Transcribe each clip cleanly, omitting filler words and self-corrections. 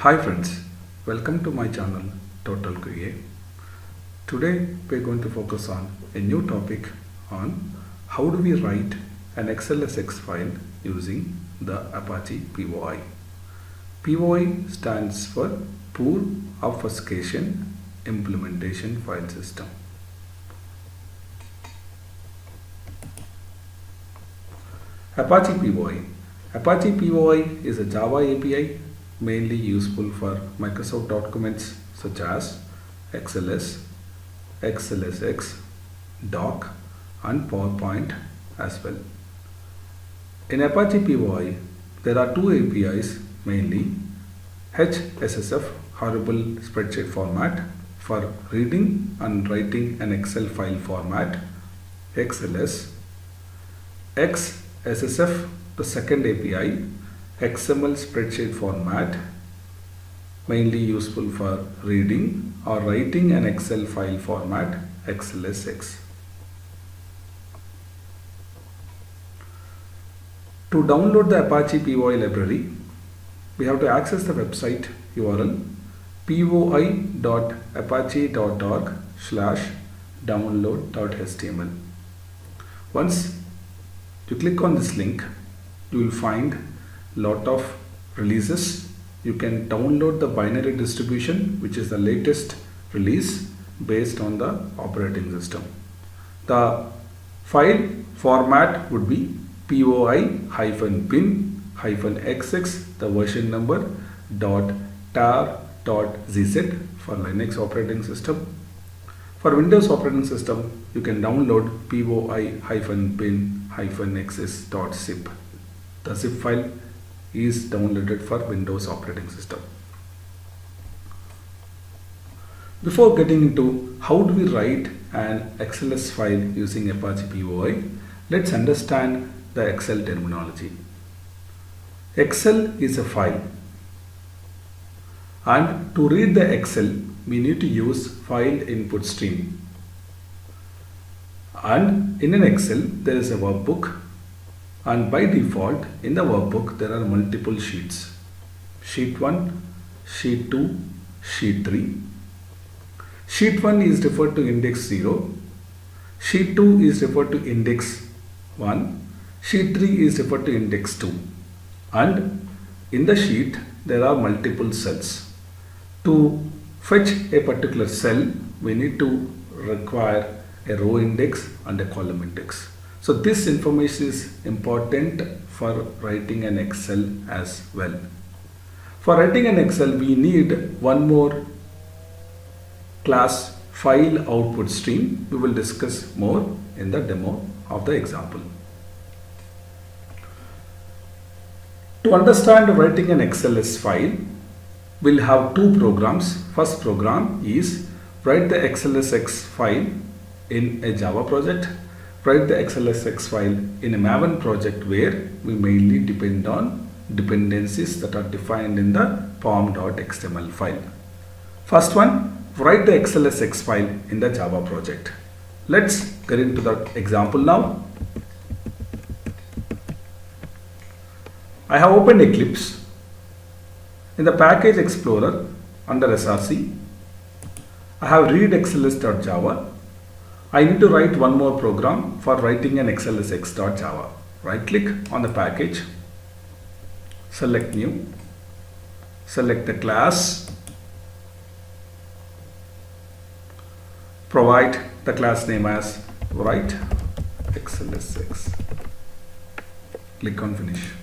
Hi friends, welcome to my channel Total QA. Today we're going to focus on a new topic on how do we write an Xlsx file using the Apache POI. POI stands for Poor Obfuscation Implementation File System. Apache POI. Apache POI is a Java API mainly useful for Microsoft documents such as XLS, Xlsx, Doc and PowerPoint as well. In Apache POI, there are two APIs mainly: HSSF, horrible spreadsheet format for reading and writing an Excel file format, XLS, XSSF, the second API, XML spreadsheet format mainly useful for reading or writing an Excel file format, Xlsx. To download the Apache POI library, we have to access the website URL poi.apache.org/download.html. Once you click on this link, you will find lot of releases. You can download the binary distribution, which is the latest release based on the operating system. The file format would be POI-bin-xx, the version number, .tar.zz for Linux operating system. For Windows operating system, you can download POI-bin-xs.zip. The zip file is downloaded for Windows operating system. Before getting into how do we write an XLS file using Apache POI, let's understand the Excel terminology. Excel is a file, and to read the Excel we need to use file input stream. And in an Excel there is a workbook, and by default in the workbook there are multiple sheets: sheet 1, sheet 2, sheet 3. Sheet 1 is referred to index 0, sheet 2 is referred to index 1, sheet 3 is referred to index 2, and in the sheet there are multiple cells. To fetch a particular cell, we need to require a row index and a column index. So this information is important for writing an Excel as well. For writing an Excel, we need one more class, file output stream. We will discuss more in the demo of the example. To understand writing an XLS file, we'll have two programs. First program is write the Xlsx file in a Java project, write the Xlsx file in a Maven project where we mainly depend on dependencies that are defined in the pom.xml file. First one, write the Xlsx file in the Java project. Let's get into the example now. I have opened Eclipse. In the package explorer under src, I have read xls.java. I need to write one more program for writing an xlsx.java. Right click on the package, select new, select the class, provide the class name as write xlsx. Click on finish.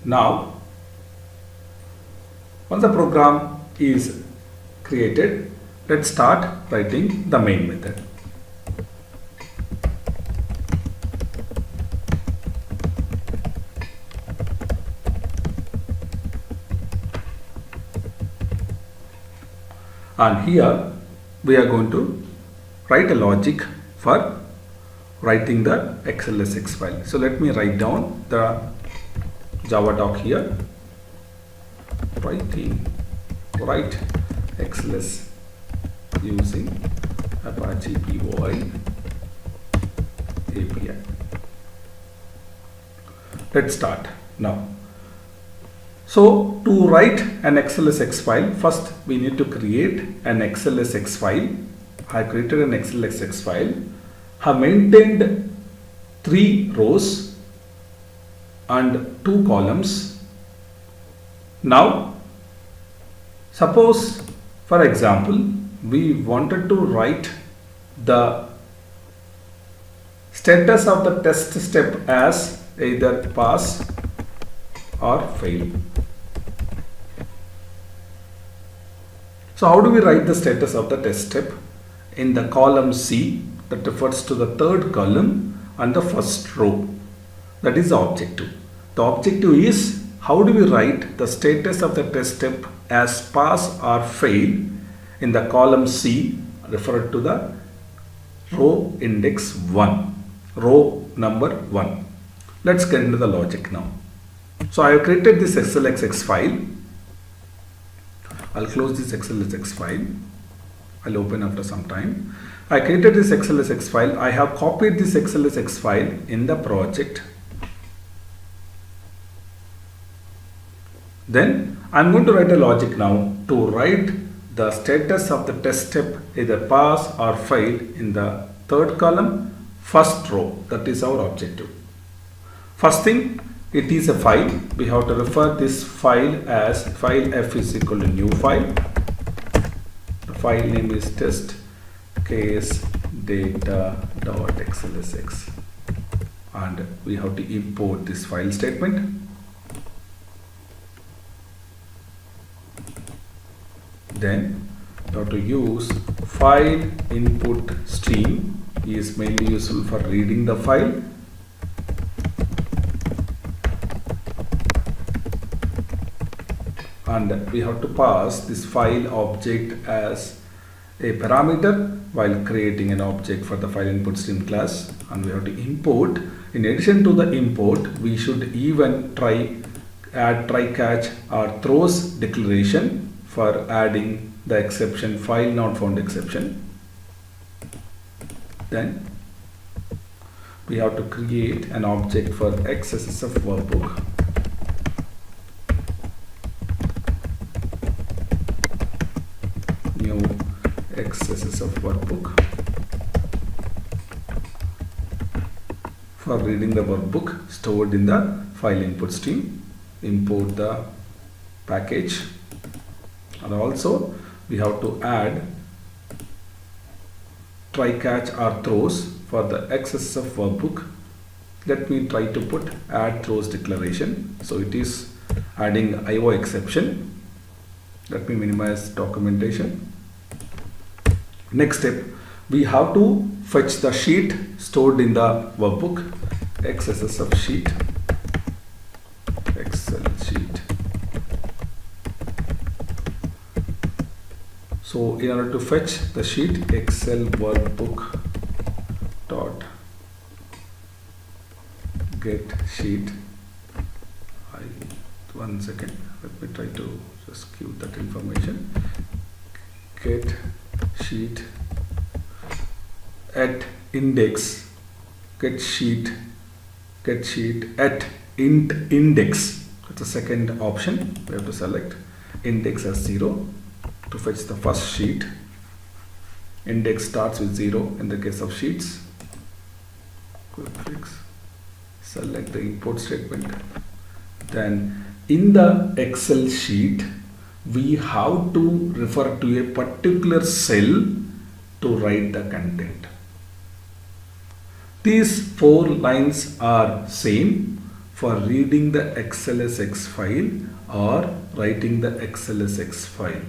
Now, once the program is created, let's start writing the main method. And here we are going to write a logic for writing the Xlsx file. So let me write down the Java doc here. Write XLS using Apache POI Let's start now. So to write an Xlsx file, first we need to create an Xlsx file. I created an Xlsx file. Have maintained 3 rows and 2 columns. Now, suppose for example, we wanted to write the status of the test step as either pass or fail. So how do we write the status of the test step? In the column C, that refers to the 3rd column and the 1st row. That is the objective. The objective is how do we write the status of the test step as pass or fail in the column C, referred to the row index 1, row number 1. Let's get into the logic now. So I have created this Xlsx file. I'll close this Xlsx file. I'll open after some time. I created this Xlsx file. I have copied this Xlsx file in the project. Then I'm going to write a logic now to write the status of the test step either pass or fail in the 3rd column, 1st row. That is our objective. First thing, it is a file. We have to refer this file as file f is equal to new file. The file name is test case data.xlsx, and we have to import this file statement. Then you have to use file input stream, is mainly useful for reading the file. And we have to pass this file object as a parameter while creating an object for the file input stream class, and we have to import. In addition to the import, we should even add try catch or throws declaration for adding the exception file not found exception. Then we have to create an object for Xlsx workbook. New Xlsx workbook for reading the workbook stored in the file input stream. Import the package, and also we have to add try catch or throws for the Xlsx workbook. Let me try to put add throws declaration. So it is adding IO exception. Let me minimize documentation. Next step, we have to fetch the sheet stored in the workbook. Xlsx sheet, Excel sheet. So in order to fetch the sheet, Excel workbook dot get sheet. One second, let me try to just give that information. Get sheet at index, get sheet at index. That's the second option. We have to select index as 0 to fetch the first sheet. Index starts with 0 in the case of sheets. Quick fix. Select the import statement. Then in the Excel sheet, we have to refer to a particular cell to write the content. These 4 lines are same for reading the Xlsx file or writing the Xlsx file.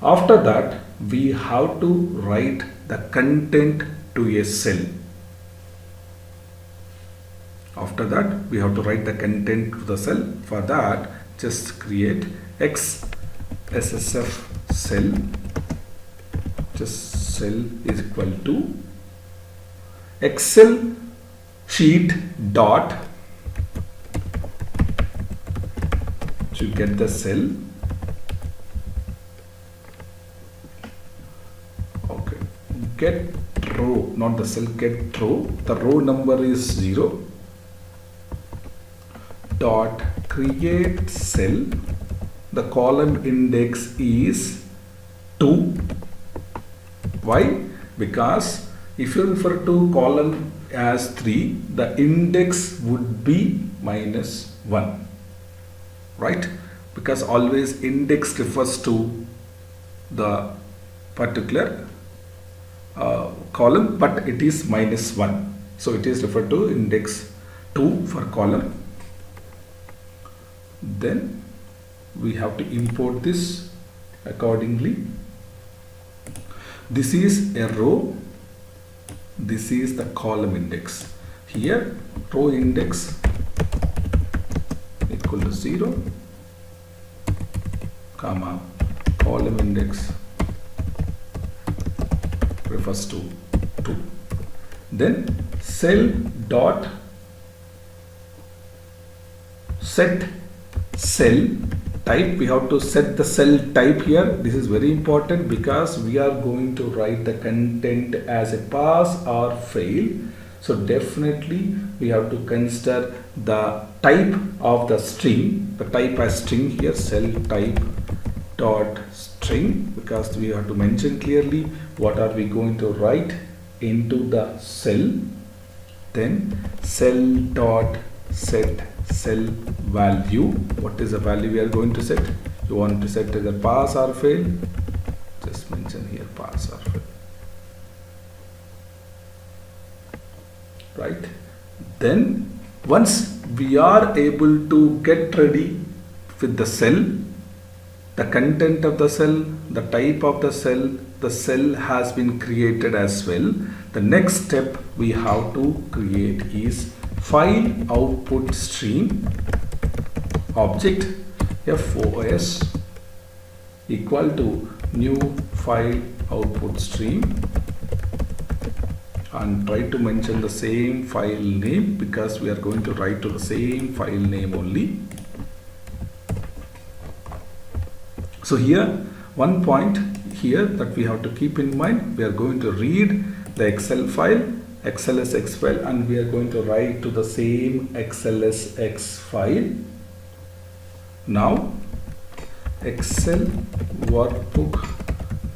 After that, we have to write the content to a cell. After that, we have to write the content to the cell. For that, just create Xlsx cell. Just cell is equal to Excel sheet dot to get the cell. Okay, get row, not the cell, get row. The row number is 0. dot create cell. The column index is 2. Why? Because if you refer to column as 3, the index would be -1, right? Because always index refers to the particular column, but it is -1. So it is referred to index 2 for column. Then we have to import this accordingly. This is a row. This is the column index. Here row index equal to 0, comma column index refers to 2. Then cell dot set cell type. We have to set the cell type here. This is very important because we are going to write the content as a pass or fail. So definitely we have to consider the type of the string. The type as string here, cell type dot string, because we have to mention clearly what are we going to write into the cell. Then cell dot set cell value. What is the value we are going to set? You want to set either pass or fail? Just mention here pass or fail. Right? Then once we are able to get ready with the cell, the content of the cell, the type of the cell has been created as well. The next step we have to create is file output stream object FOS equal to new file output stream, and try to mention the same file name because we are going to write to the same file name only. So here one point here that we have to keep in mind, we are going to read the Excel file, Xlsx file, and we are going to write to the same Xlsx file. Now Excel workbook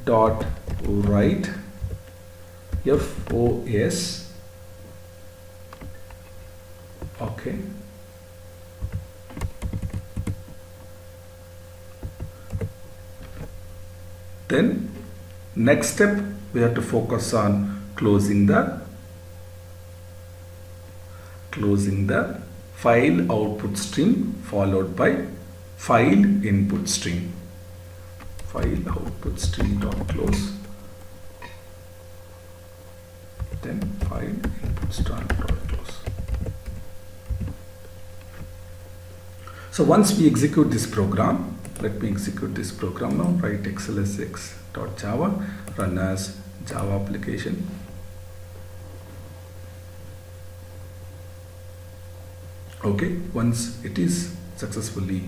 dot write FOS. Okay. Then next step we have to focus on closing the file output string followed by file input string. File output string dot close. Then file input string dot close. So once we execute this program, let me execute this program now. Write Xlsx.java, run as Java application. Okay, once it is successfully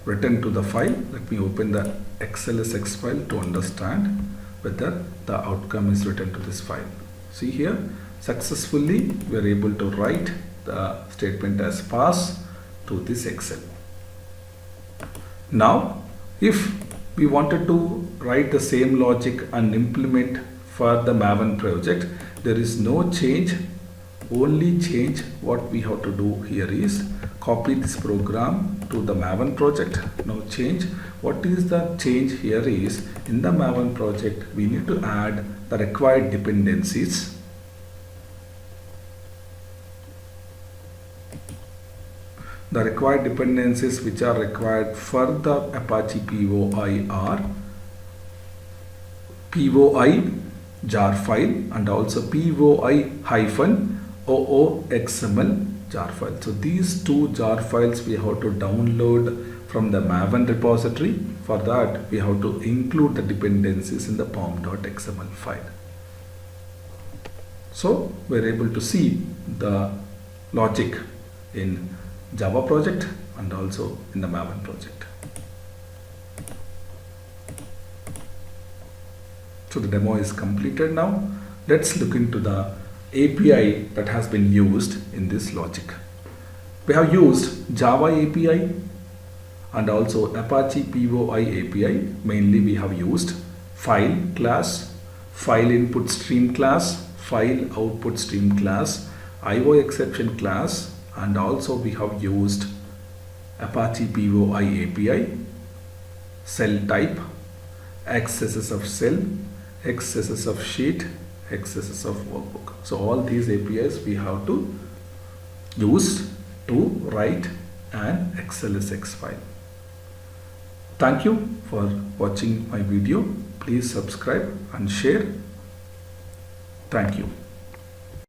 written to the file, let me open the Xlsx file to understand whether the outcome is written to this file. See here, successfully we are able to write the statement as pass to this Excel. Now, if we wanted to write the same logic and implement for the Maven project, there is no change. Only change what we have to do here is copy this program to the Maven project. No change. What is the change here is, in the Maven project we need to add the required dependencies. The required dependencies which are required for the Apache POI are POI jar file and also POI-OOXML jar file. So these two jar files we have to download from the Maven repository. For that we have to include the dependencies in the pom.xml file. So we are able to see the logic in Java project and also in the Maven project. So the demo is completed now. Let's look into the API that has been used in this logic. We have used Java API and also Apache POI API. Mainly we have used file class, file input stream class, file output stream class, IO exception class, and also we have used Apache POI API, cell type, Xlsx of cell, Xlsx of sheet, Xlsx of workbook. So all these APIs we have to use to write an Xlsx file. Thank you for watching my video. Please subscribe and share. Thank you.